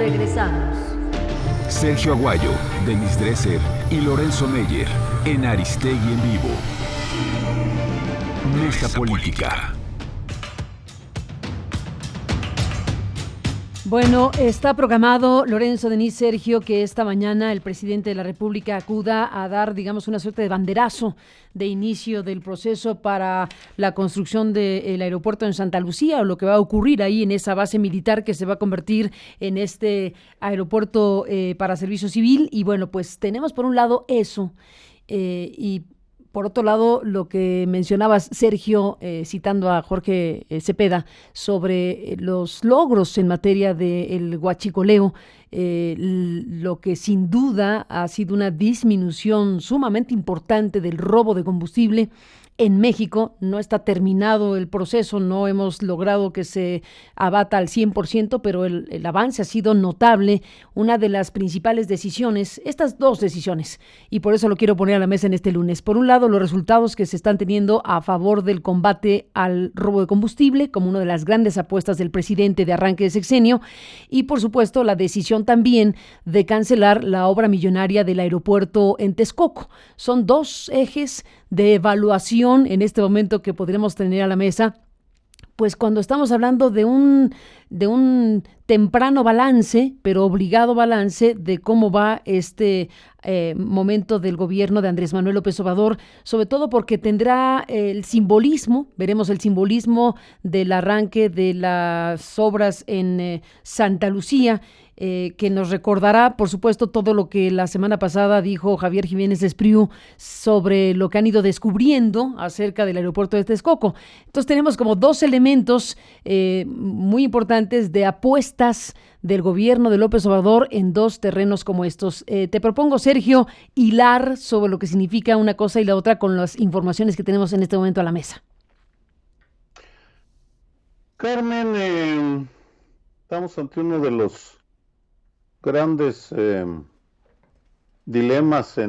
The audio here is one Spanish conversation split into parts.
regresamos. Sergio Aguayo, Denis Dresser y Lorenzo Meyer en Aristegui en Vivo. Mesa Política. Bueno, está programado, Lorenzo, Denis, Sergio, que esta mañana el presidente de la República acuda a dar, digamos, una suerte de banderazo de inicio del proceso para la construcción del aeropuerto en Santa Lucía, o lo que va a ocurrir ahí en esa base militar que se va a convertir en este aeropuerto para servicio civil. Y bueno, pues tenemos por un lado eso, y por otro lado, lo que mencionabas, Sergio, citando a Jorge Cepeda, sobre los logros en materia del huachicoleo, lo que sin duda ha sido una disminución sumamente importante del robo de combustible en México. No está terminado el proceso, no hemos logrado que se abata al 100%, pero el avance ha sido notable. Una de las principales decisiones, estas dos decisiones, y por eso lo quiero poner a la mesa en este lunes. Por un lado, los resultados que se están teniendo a favor del combate al robo de combustible, como una de las grandes apuestas del presidente de arranque de sexenio, y por supuesto la decisión también de cancelar la obra millonaria del aeropuerto en Texcoco. Son dos ejes de evaluación en este momento que podríamos tener a la mesa, pues cuando estamos hablando de un temprano balance, pero obligado balance de cómo va este momento del gobierno de Andrés Manuel López Obrador, sobre todo porque tendrá el simbolismo, veremos el simbolismo del arranque de las obras en Santa Lucía, que nos recordará, por supuesto, todo lo que la semana pasada dijo Javier Jiménez Espriu sobre lo que han ido descubriendo acerca del aeropuerto de Texcoco. Entonces tenemos como dos elementos muy importantes de apuestas del gobierno de López Obrador en dos terrenos como estos. Te propongo, Sergio, hilar sobre lo que significa una cosa y la otra con las informaciones que tenemos en este momento a la mesa. Carmen, estamos ante uno de los grandes dilemas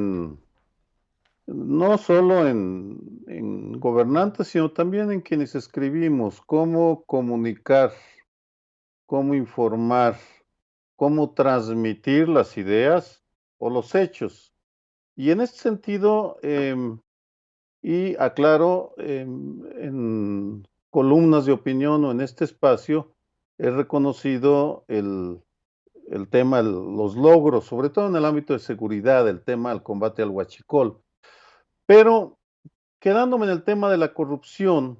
no solo en gobernantes, sino también en quienes escribimos: cómo comunicar, cómo informar, cómo transmitir las ideas o los hechos. Y en este sentido, y aclaro, en columnas de opinión o en este espacio, he reconocido el tema, los logros, sobre todo en el ámbito de seguridad, el tema del combate al huachicol. Pero quedándome en el tema de la corrupción,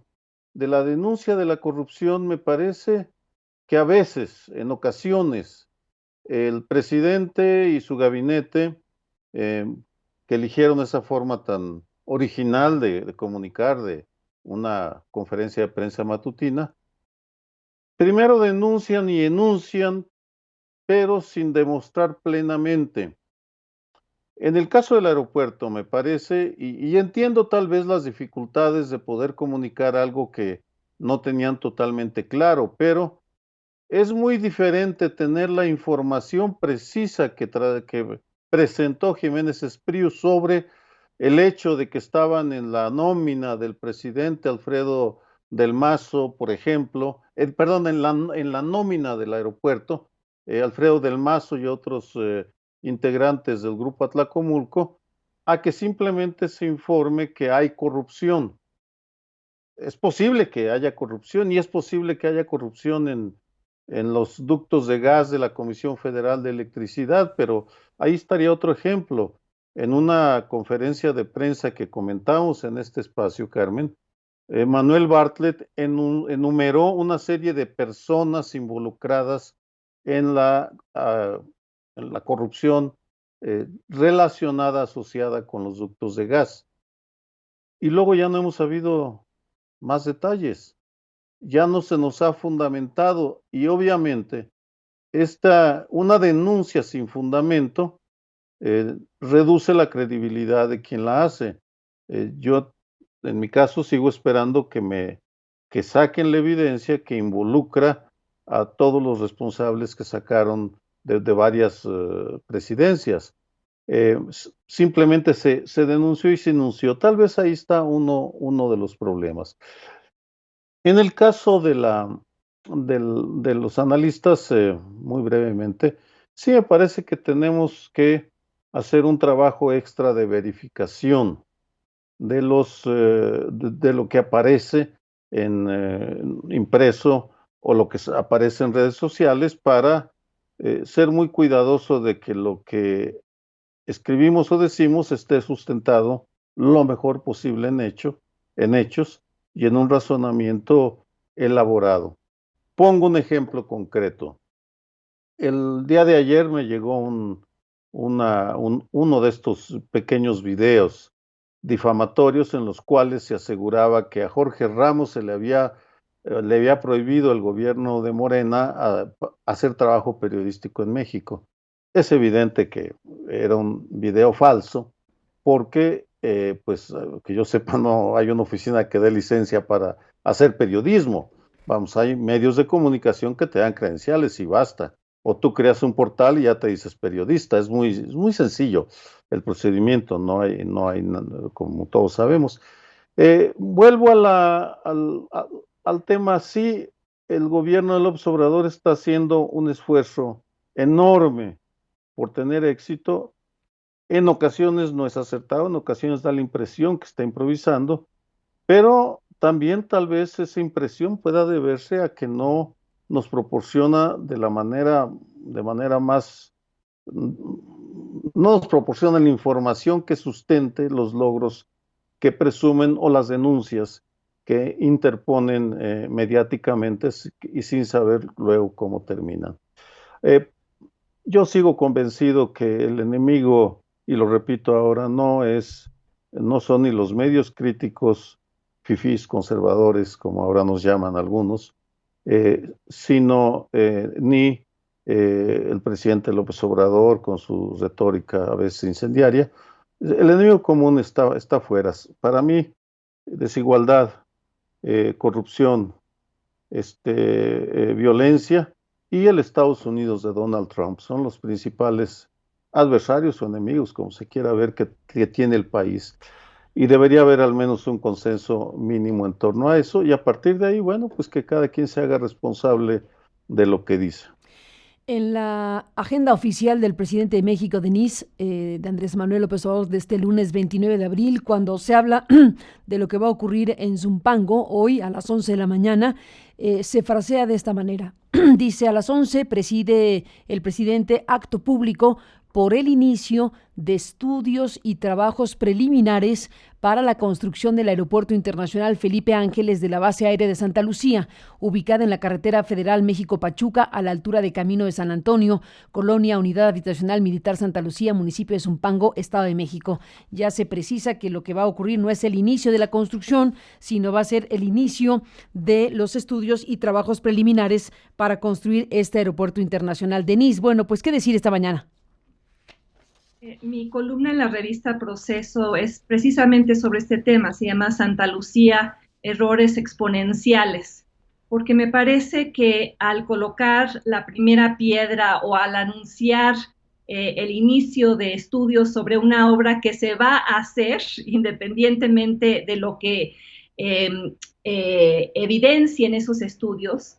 de la denuncia de la corrupción, me parece que a veces, en ocasiones, el presidente y su gabinete, que eligieron esa forma tan original de comunicar, de una conferencia de prensa matutina, primero denuncian y enuncian, pero sin demostrar plenamente. En el caso del aeropuerto, me parece, y entiendo tal vez las dificultades de poder comunicar algo que no tenían totalmente claro, pero es muy diferente tener la información precisa que presentó Jiménez Espriu sobre el hecho de que estaban en la nómina del presidente Alfredo del Mazo, por ejemplo, perdón, en la nómina del aeropuerto, Alfredo del Mazo y otros integrantes del Grupo Atlacomulco, a que simplemente se informe que hay corrupción. Es posible que haya corrupción, y es posible que haya corrupción en los ductos de gas de la Comisión Federal de Electricidad, pero ahí estaría otro ejemplo. En una conferencia de prensa que comentamos en este espacio, Carmen, Manuel Bartlett enumeró una serie de personas involucradas en la corrupción relacionada, asociada con los ductos de gas. Y luego ya no hemos sabido más detalles, ya no se nos ha fundamentado, y obviamente una denuncia sin fundamento reduce la credibilidad de quien la hace. Yo, en mi caso, sigo esperando que saquen la evidencia que involucra a todos los responsables que sacaron de varias presidencias. Simplemente se denunció y se enunció. Tal vez ahí está uno de los problemas. En el caso de la de los analistas, muy brevemente, sí me parece que tenemos que hacer un trabajo extra de verificación de de lo que aparece en impreso o lo que aparece en redes sociales para ser muy cuidadoso de que lo que escribimos o decimos esté sustentado lo mejor posible en hechos y en un razonamiento elaborado. Pongo un ejemplo concreto. El día de ayer me llegó uno de estos pequeños videos difamatorios en los cuales se aseguraba que a Jorge Ramos le había prohibido el gobierno de Morena hacer trabajo periodístico en México. Es evidente que era un video falso porque, pues, que yo sepa, no hay una oficina que dé licencia para hacer periodismo. Vamos, hay medios de comunicación que te dan credenciales y basta. O tú creas un portal y ya te dices periodista. Es muy sencillo el procedimiento, no hay, como todos sabemos. Vuelvo al tema, sí, el gobierno de López Obrador está haciendo un esfuerzo enorme por tener éxito. En ocasiones no es acertado, en ocasiones da la impresión que está improvisando, pero también tal vez esa impresión pueda deberse a que no nos proporciona de manera más, no nos proporciona la información que sustente los logros que presumen o las denuncias que interponen mediáticamente y sin saber luego cómo terminan. Yo sigo convencido que el enemigo, y lo repito ahora, no son ni los medios críticos fifís conservadores, como ahora nos llaman algunos, sino ni el presidente López Obrador con su retórica a veces incendiaria. El enemigo común está afuera. Para mí, desigualdad, corrupción, violencia y el Estados Unidos de Donald Trump son los principales adversarios o enemigos, como se quiera ver, que tiene el país. Y debería haber al menos un consenso mínimo en torno a eso, y a partir de ahí, bueno, pues que cada quien se haga responsable de lo que dice. En la agenda oficial del presidente de México, de Andrés Manuel López Obrador, de este lunes 29 de abril, cuando se habla de lo que va a ocurrir en Zumpango, hoy a las 11 de la mañana, se frasea de esta manera. Dice, a las 11 preside el presidente acto público por el inicio de estudios y trabajos preliminares para la construcción del Aeropuerto Internacional Felipe Ángeles de la Base Aérea de Santa Lucía, ubicada en la carretera federal México-Pachuca, a la altura de Camino de San Antonio, Colonia Unidad Habitacional Militar Santa Lucía, municipio de Zumpango, Estado de México. Ya se precisa que lo que va a ocurrir no es el inicio de la construcción, sino va a ser el inicio de los estudios y trabajos preliminares para construir este Aeropuerto Internacional. Denise, bueno, pues, ¿qué decir esta mañana? Mi columna en la revista Proceso es precisamente sobre este tema, se llama Santa Lucía, errores exponenciales, porque me parece que al colocar la primera piedra o al anunciar el inicio de estudios sobre una obra que se va a hacer independientemente de lo que evidencien esos estudios,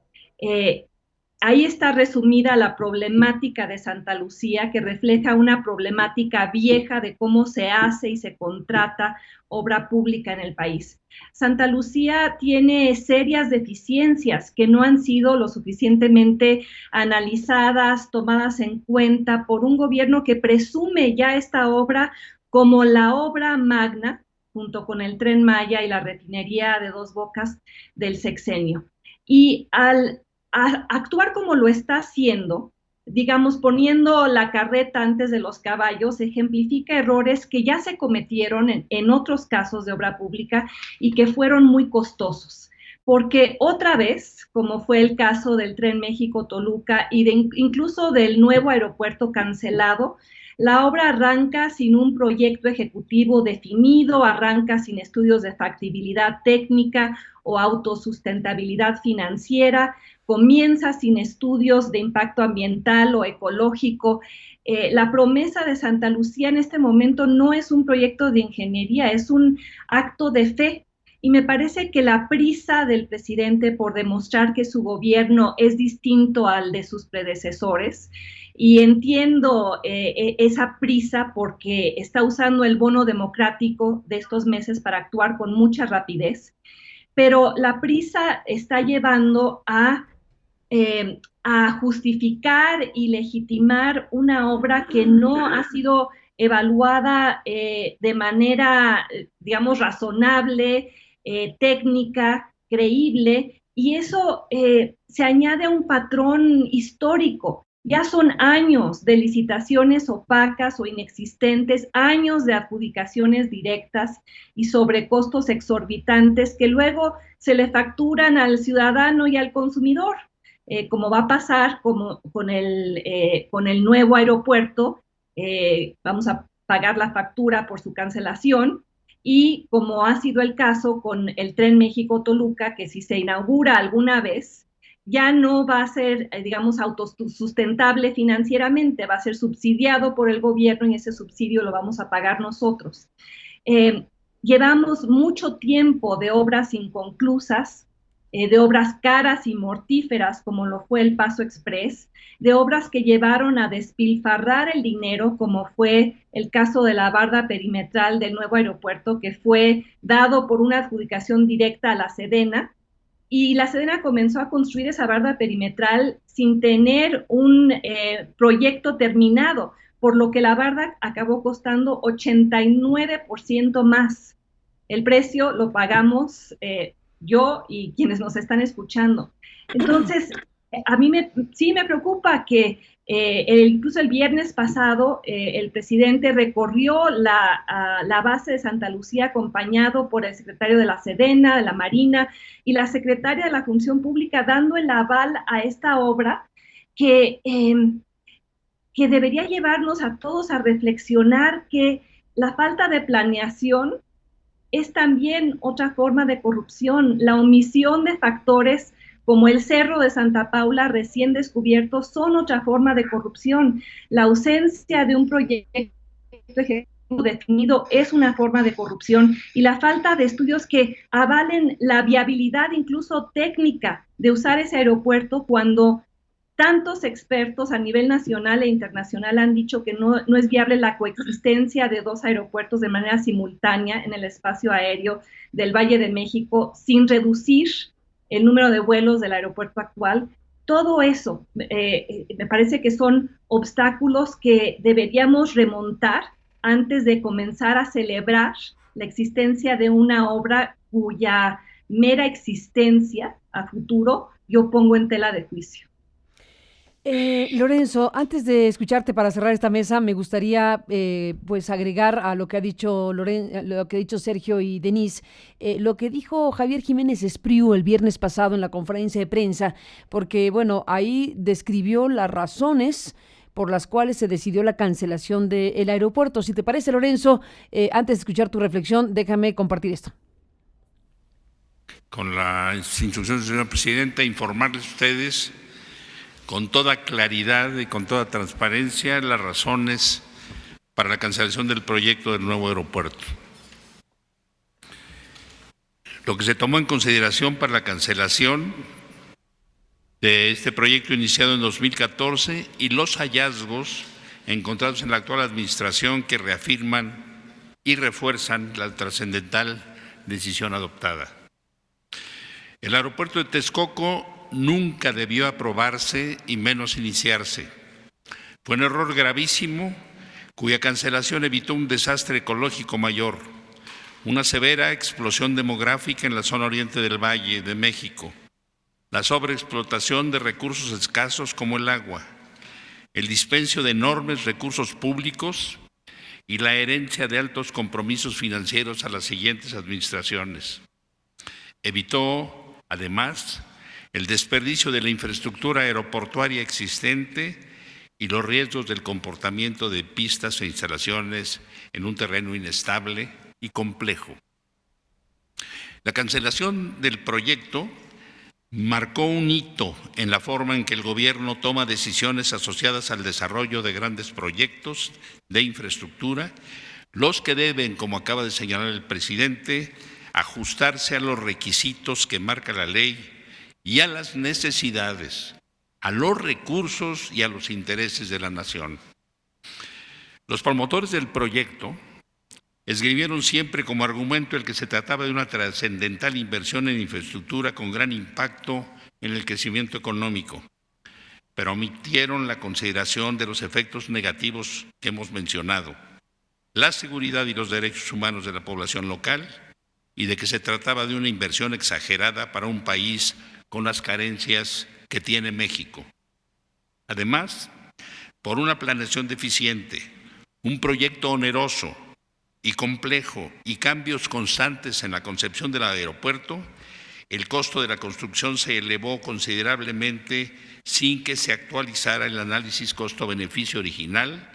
ahí está resumida la problemática de Santa Lucía, que refleja una problemática vieja de cómo se hace y se contrata obra pública en el país. Santa Lucía tiene serias deficiencias que no han sido lo suficientemente analizadas, tomadas en cuenta por un gobierno que presume ya esta obra como la obra magna, junto con el Tren Maya y la refinería de Dos Bocas del sexenio. Y al actuar como lo está haciendo, digamos, poniendo la carreta antes de los caballos, ejemplifica errores que ya se cometieron en otros casos de obra pública y que fueron muy costosos. Porque otra vez, como fue el caso del Tren México-Toluca y incluso del nuevo aeropuerto cancelado, la obra arranca sin un proyecto ejecutivo definido, arranca sin estudios de factibilidad técnica o autosustentabilidad financiera, comienza sin estudios de impacto ambiental o ecológico. La promesa de Santa Lucía en este momento no es un proyecto de ingeniería, es un acto de fe y me parece que la prisa del presidente por demostrar que su gobierno es distinto al de sus predecesores, y entiendo esa prisa porque está usando el bono democrático de estos meses para actuar con mucha rapidez, pero la prisa está llevando a justificar y legitimar una obra que no ha sido evaluada de manera, digamos, razonable, técnica, creíble, y eso se añade a un patrón histórico. Ya son años de licitaciones opacas o inexistentes, años de adjudicaciones directas y sobrecostos exorbitantes que luego se le facturan al ciudadano y al consumidor, como va a pasar con el nuevo aeropuerto. Vamos a pagar la factura por su cancelación, y como ha sido el caso con el Tren México-Toluca, que si se inaugura alguna vez, ya no va a ser, digamos, autosustentable financieramente, va a ser subsidiado por el gobierno y ese subsidio lo vamos a pagar nosotros. Llevamos mucho tiempo de obras inconclusas, de obras caras y mortíferas como lo fue el Paso Express, de obras que llevaron a despilfarrar el dinero como fue el caso de la barda perimetral del nuevo aeropuerto, que fue dado por una adjudicación directa a la Sedena, y la Sedena comenzó a construir esa barda perimetral sin tener un proyecto terminado, por lo que la barda acabó costando 89% más. El precio lo pagamos yo y quienes nos están escuchando. Entonces, a mí sí me preocupa que incluso el viernes pasado el presidente recorrió la base de Santa Lucía acompañado por el secretario de la Sedena, de la Marina y la secretaria de la Función Pública, dando el aval a esta obra que debería llevarnos a todos a reflexionar que la falta de planeación es también otra forma de corrupción. La omisión de factores como el Cerro de Santa Paula recién descubierto son otra forma de corrupción. La ausencia de un proyecto ejecutivo definido es una forma de corrupción, y la falta de estudios que avalen la viabilidad incluso técnica de usar ese aeropuerto cuando tantos expertos a nivel nacional e internacional han dicho que no es viable la coexistencia de dos aeropuertos de manera simultánea en el espacio aéreo del Valle de México sin reducir el número de vuelos del aeropuerto actual. Todo eso me parece que son obstáculos que deberíamos remontar antes de comenzar a celebrar la existencia de una obra cuya mera existencia a futuro yo pongo en tela de juicio. Lorenzo, antes de escucharte para cerrar esta mesa, me gustaría pues agregar a lo que ha dicho lo que ha dicho Sergio y Denise, lo que dijo Javier Jiménez Espriu el viernes pasado en la conferencia de prensa, porque bueno, ahí describió las razones por las cuales se decidió la cancelación del aeropuerto. Si te parece, Lorenzo, antes de escuchar tu reflexión, déjame compartir esto. Con las instrucciones, señora presidenta, informarles a ustedes con toda claridad y con toda transparencia las razones para la cancelación del proyecto del nuevo aeropuerto. Lo que se tomó en consideración para la cancelación de este proyecto iniciado en 2014 y los hallazgos encontrados en la actual administración que reafirman y refuerzan la trascendental decisión adoptada. El aeropuerto de Texcoco nunca debió aprobarse y menos iniciarse. Fue un error gravísimo cuya cancelación evitó un desastre ecológico mayor, una severa explosión demográfica en la zona oriente del Valle de México, la sobreexplotación de recursos escasos como el agua, el dispendio de enormes recursos públicos y la herencia de altos compromisos financieros a las siguientes administraciones. Evitó, además, el desperdicio de la infraestructura aeroportuaria existente y los riesgos del comportamiento de pistas e instalaciones en un terreno inestable y complejo. La cancelación del proyecto marcó un hito en la forma en que el gobierno toma decisiones asociadas al desarrollo de grandes proyectos de infraestructura, los que deben, como acaba de señalar el presidente, ajustarse a los requisitos que marca la ley y a las necesidades, a los recursos y a los intereses de la nación. Los promotores del proyecto esgrimieron siempre como argumento el que se trataba de una trascendental inversión en infraestructura con gran impacto en el crecimiento económico, pero omitieron la consideración de los efectos negativos que hemos mencionado, la seguridad y los derechos humanos de la población local, y de que se trataba de una inversión exagerada para un país con las carencias que tiene México. Además, por una planeación deficiente, un proyecto oneroso y complejo y cambios constantes en la concepción del aeropuerto, el costo de la construcción se elevó considerablemente sin que se actualizara el análisis costo-beneficio original,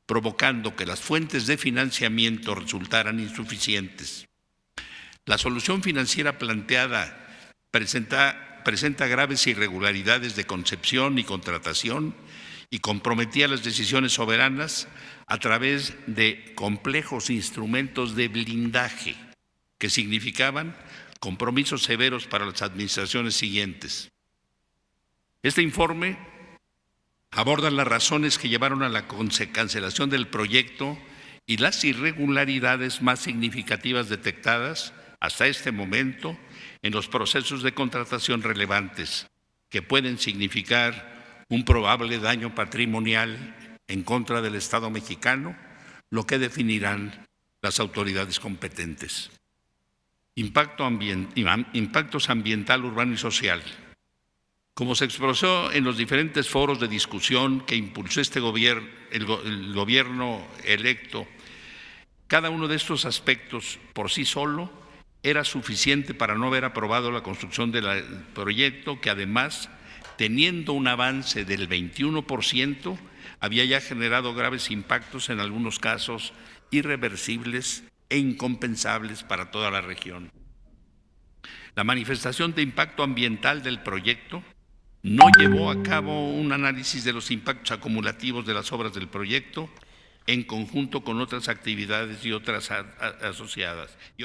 provocando que las fuentes de financiamiento resultaran insuficientes. La solución financiera planteada presenta graves irregularidades de concepción y contratación y comprometía las decisiones soberanas a través de complejos instrumentos de blindaje que significaban compromisos severos para las administraciones siguientes. Este informe aborda las razones que llevaron a la cancelación del proyecto y las irregularidades más significativas detectadas hasta este momento en los procesos de contratación relevantes, que pueden significar un probable daño patrimonial en contra del Estado mexicano, lo que definirán las autoridades competentes. Impactos ambiental, urbano y social. Como se expresó en los diferentes foros de discusión que impulsó el gobierno electo, cada uno de estos aspectos por sí solo era suficiente para no haber aprobado la construcción del proyecto, que además, teniendo un avance del 21%, había ya generado graves impactos, en algunos casos irreversibles e incompensables para toda la región. La manifestación de impacto ambiental del proyecto no llevó a cabo un análisis de los impactos acumulativos de las obras del proyecto en conjunto con otras actividades y otras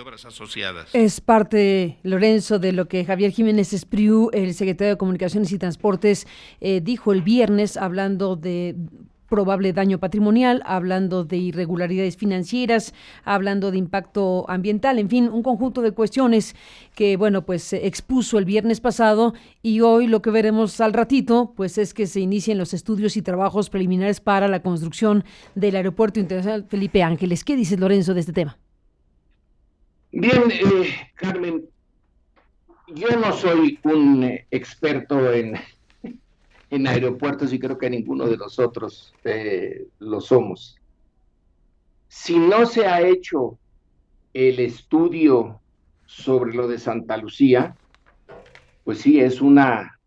obras asociadas. Es parte, Lorenzo, de lo que Javier Jiménez Espriu, el secretario de Comunicaciones y Transportes, dijo el viernes, hablando de probable daño patrimonial, hablando de irregularidades financieras, hablando de impacto ambiental, en fin, un conjunto de cuestiones que, bueno, pues se expuso el viernes pasado, y hoy lo que veremos al ratito, pues es que se inicien los estudios y trabajos preliminares para la construcción del Aeropuerto Internacional Felipe Ángeles. ¿Qué dices, Lorenzo, de este tema? Bien, Carmen, yo no soy un experto en aeropuertos, y creo que ninguno de nosotros lo somos. Si no se ha hecho el estudio sobre lo de Santa Lucía, pues sí, es una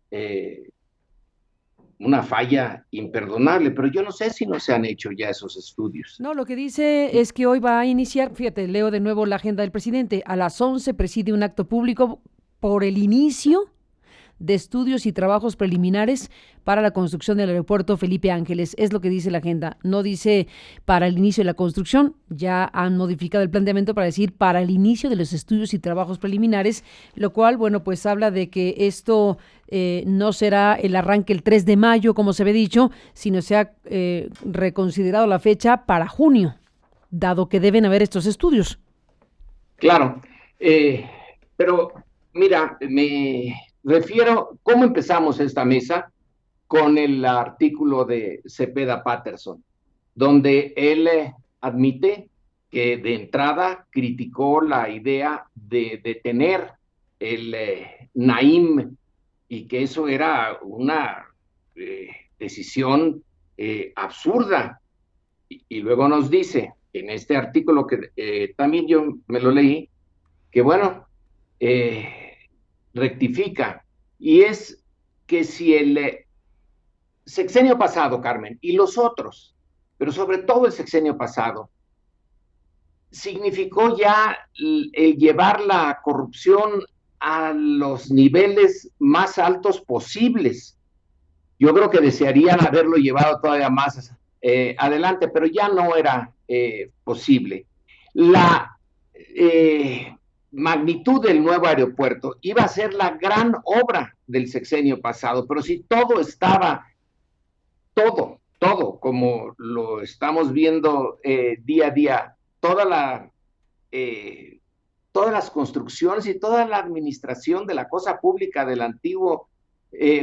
falla imperdonable, pero yo no sé si no se han hecho ya esos estudios. No, lo que dice es que hoy va a iniciar, fíjate, leo de nuevo la agenda del presidente, a las 11 preside un acto público por el inicio de estudios y trabajos preliminares para la construcción del aeropuerto Felipe Ángeles. Es lo que dice la agenda. No dice para el inicio de la construcción, ya han modificado el planteamiento para decir para el inicio de los estudios y trabajos preliminares, lo cual, bueno, pues habla de que esto no será el arranque el 3 de mayo, como se había dicho, sino se ha reconsiderado la fecha para junio, dado que deben haber estos estudios. Claro, pero mira, me refiero, ¿cómo empezamos esta mesa? Con el artículo de Cepeda Patterson, donde él admite que de entrada criticó la idea de detener el Naim, y que eso era una decisión absurda. Y luego nos dice, en este artículo que también yo me lo leí, que bueno, rectifica, y es que si el sexenio pasado, Carmen, y los otros, pero sobre todo el sexenio pasado, significó ya el llevar la corrupción a los niveles más altos posibles. Yo creo que desearían haberlo llevado todavía más adelante, pero ya no era posible. La magnitud del nuevo aeropuerto iba a ser la gran obra del sexenio pasado, pero si todo estaba, todo, como lo estamos viendo día a día, todas las construcciones y toda la administración de la cosa pública del antiguo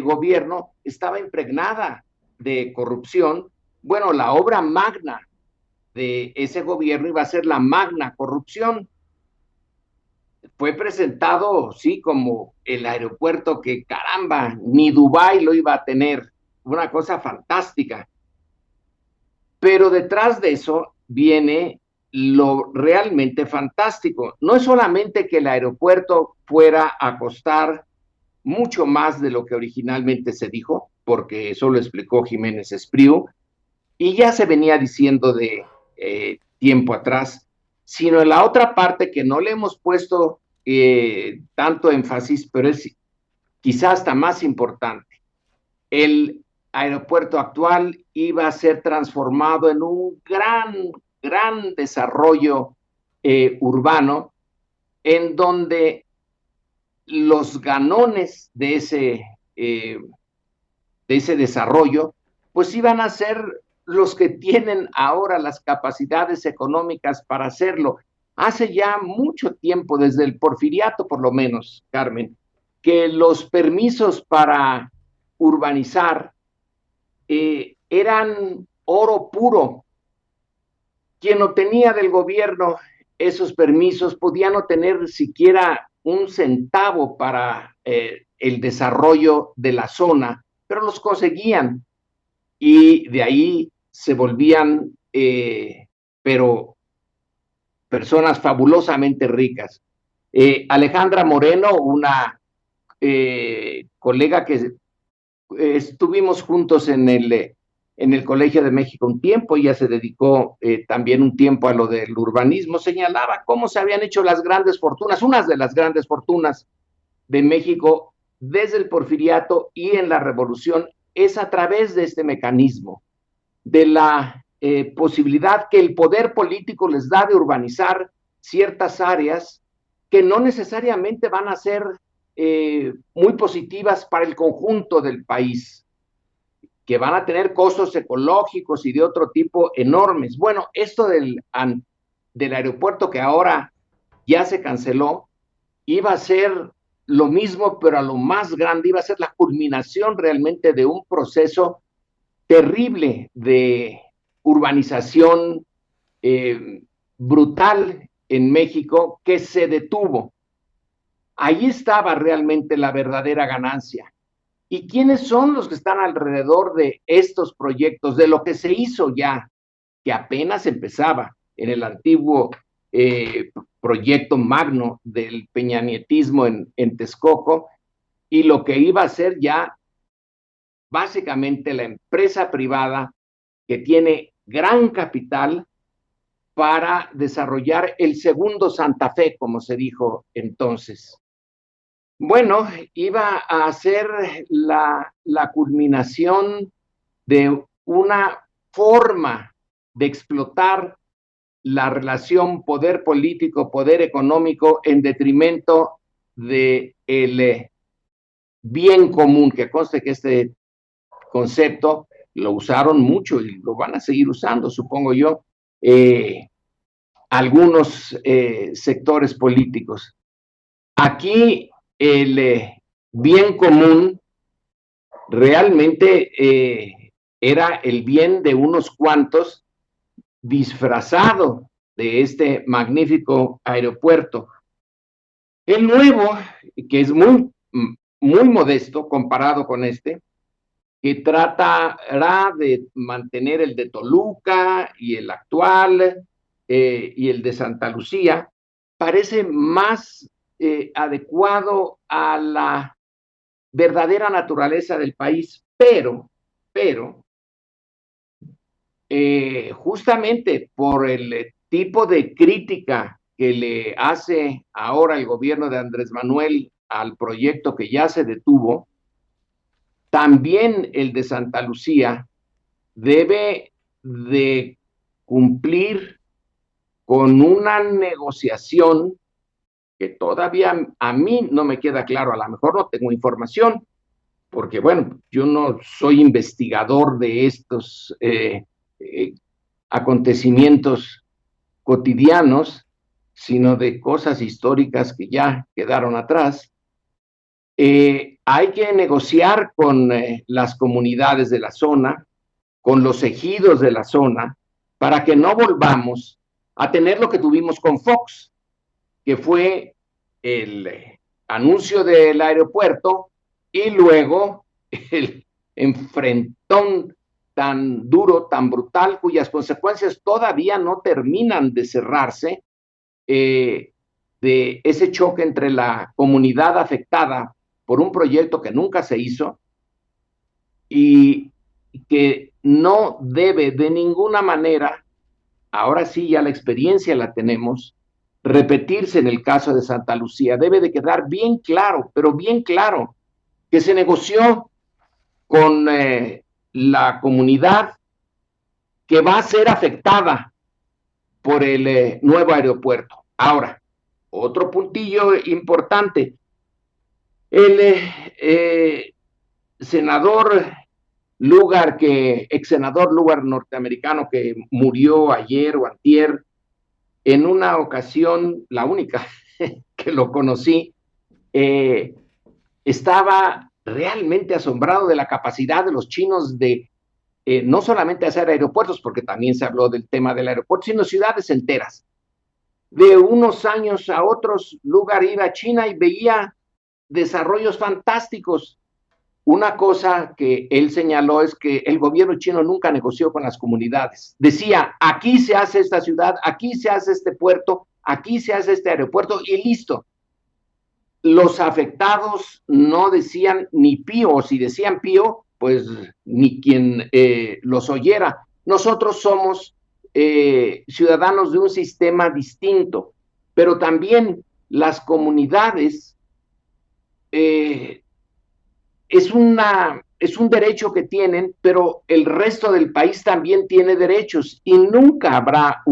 gobierno estaba impregnada de corrupción. Bueno, la obra magna de ese gobierno iba a ser la magna corrupción. Fue presentado, sí, como el aeropuerto que, caramba, ni Dubái lo iba a tener, una cosa fantástica. Pero detrás de eso viene lo realmente fantástico. No es solamente que el aeropuerto fuera a costar mucho más de lo que originalmente se dijo, porque eso lo explicó Jiménez Espriu, y ya se venía diciendo de tiempo atrás, sino en la otra parte que no le hemos puesto tanto énfasis, pero es quizás hasta más importante. El aeropuerto actual iba a ser transformado en un gran desarrollo urbano, en donde los ganones de ese desarrollo, pues iban a ser los que tienen ahora las capacidades económicas para hacerlo. Hace ya mucho tiempo, desde el Porfiriato por lo menos, Carmen, que los permisos para urbanizar eran oro puro. Quien obtenía del gobierno esos permisos podía no tener siquiera un centavo para el desarrollo de la zona, pero los conseguían y de ahí se volvían, pero personas fabulosamente ricas. Alejandra Moreno, una colega que estuvimos juntos en el Colegio de México un tiempo, ella se dedicó también un tiempo a lo del urbanismo, señalaba cómo se habían hecho las grandes fortunas, unas de las grandes fortunas de México desde el Porfiriato y en la Revolución, es a través de este mecanismo, de la posibilidad que el poder político les da de urbanizar ciertas áreas que no necesariamente van a ser muy positivas para el conjunto del país, que van a tener costos ecológicos y de otro tipo enormes. Bueno, esto del aeropuerto que ahora ya se canceló, iba a ser lo mismo, pero a lo más grande, iba a ser la culminación realmente de un proceso terrible de urbanización brutal en México que se detuvo. Ahí estaba realmente la verdadera ganancia. ¿Y quiénes son los que están alrededor de estos proyectos, de lo que se hizo ya, que apenas empezaba en el antiguo proyecto magno del peñanietismo en Texcoco, y lo que iba a ser ya básicamente la empresa privada que tiene gran capital para desarrollar el segundo Santa Fe, como se dijo entonces? Bueno, iba a ser la culminación de una forma de explotar la relación poder político, poder económico en detrimento del bien común, que conste que este concepto lo usaron mucho y lo van a seguir usando, supongo yo, algunos sectores políticos. Aquí el bien común realmente era el bien de unos cuantos disfrazado de este magnífico aeropuerto. El nuevo, que es muy modesto comparado con este, que tratará de mantener el de Toluca y el actual y el de Santa Lucía, parece más adecuado a la verdadera naturaleza del país, pero justamente por el tipo de crítica que le hace ahora el gobierno de Andrés Manuel al proyecto que ya se detuvo, también el de Santa Lucía debe de cumplir con una negociación que todavía a mí no me queda claro, a lo mejor no tengo información, porque bueno, yo no soy investigador de estos acontecimientos cotidianos, sino de cosas históricas que ya quedaron atrás. Hay que negociar con las comunidades de la zona, con los ejidos de la zona, para que no volvamos a tener lo que tuvimos con Fox, que fue el anuncio del aeropuerto y luego el enfrentón tan duro, tan brutal, cuyas consecuencias todavía no terminan de cerrarse, de ese choque entre la comunidad afectada por un proyecto que nunca se hizo y que no debe de ninguna manera, ahora sí ya la experiencia la tenemos, repetirse en el caso de Santa Lucía. Debe de quedar bien claro, pero bien claro, que se negoció con la comunidad que va a ser afectada por el nuevo aeropuerto. Ahora, otro puntillo importante. El senador Lugar, ex senador Lugar norteamericano que murió ayer o antier, en una ocasión, la única que lo conocí, estaba realmente asombrado de la capacidad de los chinos de no solamente hacer aeropuertos, porque también se habló del tema del aeropuerto, sino ciudades enteras. De unos años a otros, Lugar iba a China y veía desarrollos fantásticos. Una cosa que él señaló es que el gobierno chino nunca negoció con las comunidades. Decía, aquí se hace esta ciudad, aquí se hace este puerto, aquí se hace este aeropuerto y listo. Los afectados no decían ni pío, o si decían pío, pues ni quien los oyera. Nosotros somos ciudadanos de un sistema distinto, pero también las comunidades es un derecho que tienen, pero el resto del país también tiene derechos y nunca habrá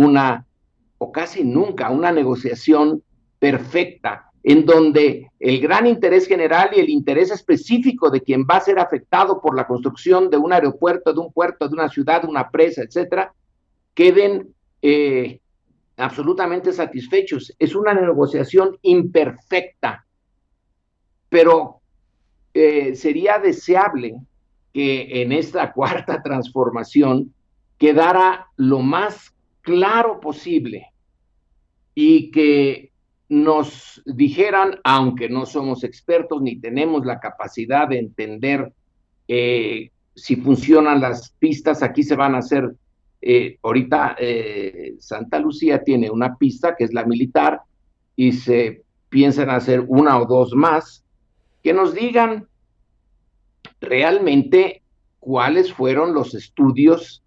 o casi nunca, una negociación perfecta en donde el gran interés general y el interés específico de quien va a ser afectado por la construcción de un aeropuerto, de un puerto, de una ciudad, de una presa, etcétera, queden absolutamente satisfechos. Es una negociación imperfecta, pero sería deseable que en esta cuarta transformación quedara lo más claro posible y que nos dijeran, aunque no somos expertos ni tenemos la capacidad de entender si funcionan las pistas, aquí se van a hacer, ahorita Santa Lucía tiene una pista que es la militar y se piensan hacer una o dos más, que nos digan realmente cuáles fueron los estudios,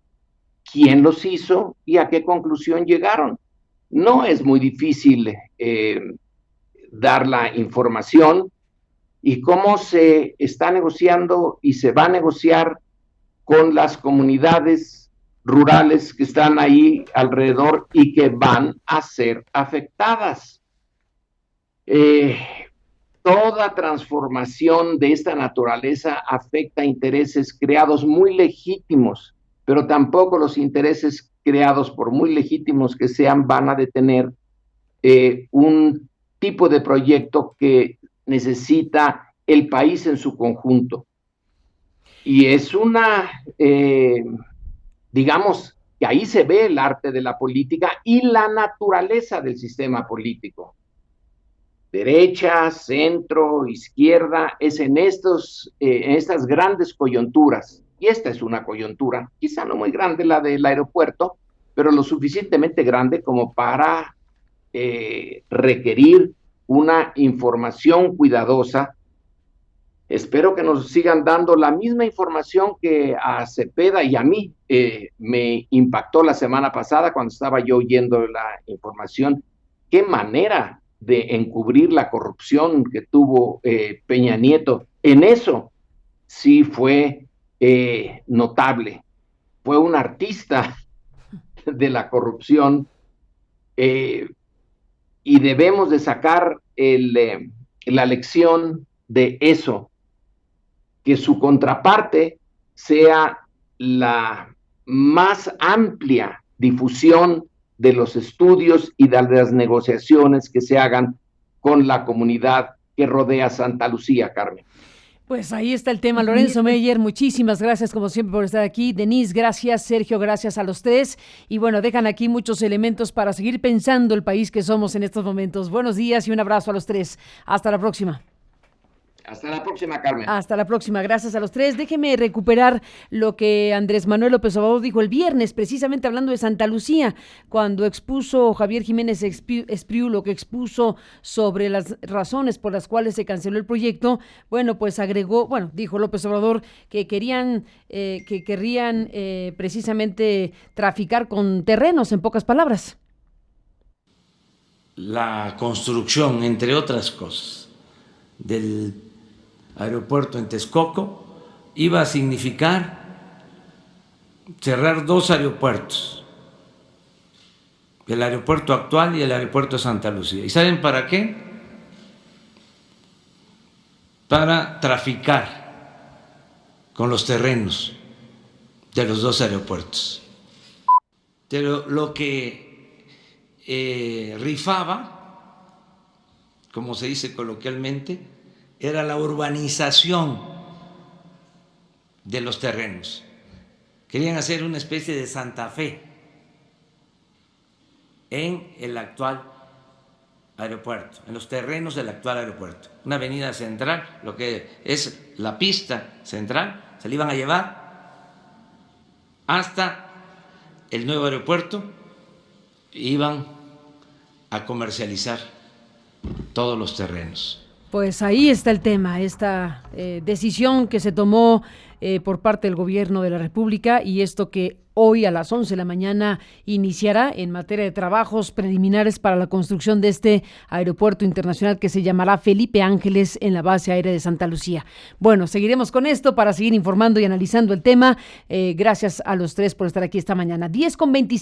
quién los hizo y a qué conclusión llegaron. No es muy difícil dar la información y cómo se está negociando y se va a negociar con las comunidades rurales que están ahí alrededor y que van a ser afectadas. Toda transformación de esta naturaleza afecta intereses creados muy legítimos, pero tampoco los intereses creados, por muy legítimos que sean, van a detener un tipo de proyecto que necesita el país en su conjunto. Y es digamos, que ahí se ve el arte de la política y la naturaleza del sistema político. Derecha, centro, izquierda, es en estas grandes coyunturas, y esta es una coyuntura, quizá no muy grande la del aeropuerto, pero lo suficientemente grande como para requerir una información cuidadosa. Espero que nos sigan dando la misma información que a Cepeda y a mí me impactó la semana pasada cuando estaba yo oyendo la información. Qué manera de encubrir la corrupción que tuvo Peña Nieto. En eso sí fue notable. Fue un artista de la corrupción y debemos de sacar la lección de eso, que su contraparte sea la más amplia difusión de los estudios y de las negociaciones que se hagan con la comunidad que rodea Santa Lucía, Carmen. Pues ahí está el tema. Lorenzo Meyer, muchísimas gracias como siempre por estar aquí. Denise, gracias. Sergio, gracias a los tres. Y bueno, dejan aquí muchos elementos para seguir pensando el país que somos en estos momentos. Buenos días y un abrazo a los tres. Hasta la próxima. Hasta la próxima, Carmen. Hasta la próxima, gracias a los tres. Déjeme recuperar lo que Andrés Manuel López Obrador dijo el viernes, precisamente hablando de Santa Lucía, cuando expuso Javier Jiménez Espriu lo que expuso sobre las razones por las cuales se canceló el proyecto. Bueno, pues dijo López Obrador que querían precisamente traficar con terrenos, en pocas palabras. La construcción, entre otras cosas, del aeropuerto en Texcoco iba a significar cerrar 2 aeropuertos, el aeropuerto actual y el aeropuerto de Santa Lucía. ¿Y saben para qué? Para traficar con los terrenos de los 2 aeropuertos. Pero lo que rifaba, como se dice coloquialmente, era la urbanización de los terrenos. Querían hacer una especie de Santa Fe en el actual aeropuerto, en los terrenos del actual aeropuerto. Una avenida central, lo que es la pista central, se la iban a llevar hasta el nuevo aeropuerto e iban a comercializar todos los terrenos. Pues ahí está el tema, esta decisión que se tomó por parte del gobierno de la República y esto que hoy a las 11 de la mañana iniciará en materia de trabajos preliminares para la construcción de este aeropuerto internacional que se llamará Felipe Ángeles en la base aérea de Santa Lucía. Bueno, seguiremos con esto para seguir informando y analizando el tema. Gracias a los tres por estar aquí esta mañana. 10:26.